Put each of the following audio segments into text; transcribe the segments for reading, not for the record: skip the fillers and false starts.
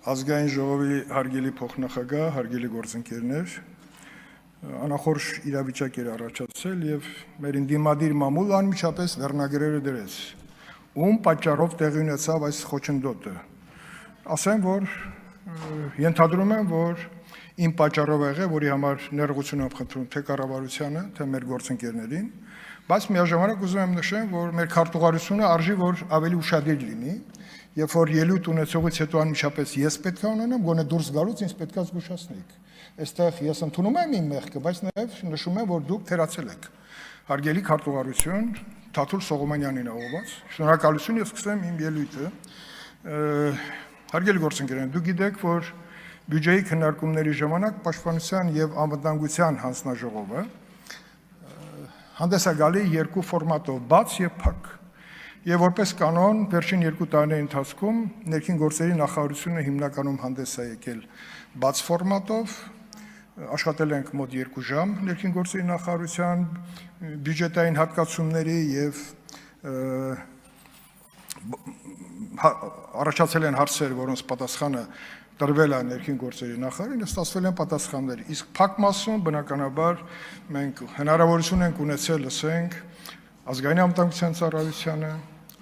Ազգային ժողովի հարգելի փոխնախագահ, հարգելի գործընկերներ, անախորժ իրավիճակ էր առաջացել եւ մեր ընդդիմադիր մամուլը անմիջապես վերնագրերը դրեց, ում պատճառով տեղի ունեցավ այս խոչընդոտը։ Ասեմ, որ ենթադրում եմ, որ իմ պատճառով եղել, որի համար ներողություն եմ խնդրում թե կառավարությանը, թե մեր գործընկերներին, բայց միաժամանակ ուզում եմ նշեմ, որ մեր քարտուղարությունը արժի, որ ավելի ուշադիր լինի, երբ որ ելույթ ունեցողից հետո անմիջապես ես պետք է ունենամ, գոնե դուրս գալուց ինձ պետք է զգուշացնեիք։ Այստեղ ես ընդունում եմ իմ մեղքը, բայց նաև նշում եմ, որ դուք թերացել եք։ Հարգելի քարտուղարություն, Թաթուլ Սողոմոնյանին ուղղված, շնորհակալություն, ես սկսեմ իմ ելույթը։ Հարգելի գործընկերներ, դուք գիտեք, որ բյուջեի քննարկումների ժամանակ Պաշտպանության եւ Անվտանգության հանձնաժողովը հանդես է գալի երկու ֆորմատով՝ բաց եւ փակ։ Եվ որպես կանոն, վերջին 2 տարիների ընթացքում ներքին գործերի նախարարությունը հիմնականում հանդես է եկել բաց ֆորմատով, աշխատել ենք մոտ 2 ժամ ներքին գործերի նախարարության բյուջետային հատկացումների եւ առաջացել են հարցեր, որոնց պատասխանը տրվել է ներքին գործերի նախարարին, ստացվել են պատասխաններ։ Իսկ փակ մասում բնականաբար մենք հնարավորություն ենք ունեցել լսենք ազգային անվտանգության ծառայությանը,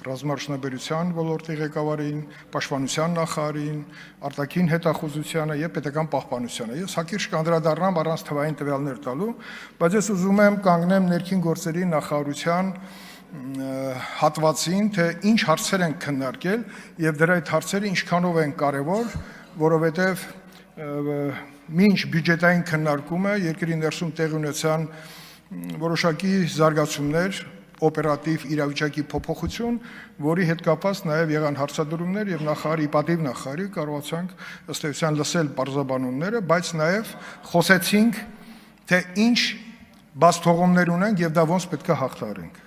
ռազմաարդյունաբերության ոլորտի ղեկավարին, պաշտպանության նախարարին, արտաքին հետախուզությանը եւ պետական պահպանությանը։ Ես հակիրճ կանդրադառնամ առանց թվային տվյալներ տալու, բայց ես ուզում եմ կանգնեմ ներքին գործերի նախարարության հատվածին, թե ինչ հարցեր են քննարկել եւ դրա այդ հարցերը ինչքանով են կարեւոր, որովհետեւ մինչ բյուջետային քննարկումը երկրի ներսում տեղի ունեցան որոշակի զարգացումներ, օպերատիվ իրավիճակի փոփոխություն, որի հետ կապված նաև եղան հարցադրումներ եւ նախարարի պատիվ նախարարի կարողացանք ըստ էության լսել բարձրաբանումները, բայց նաև խոսեցինք, թե ինչ բաց թողումներ ունենք եւ դա ոնց պետք է հաղթահարենք։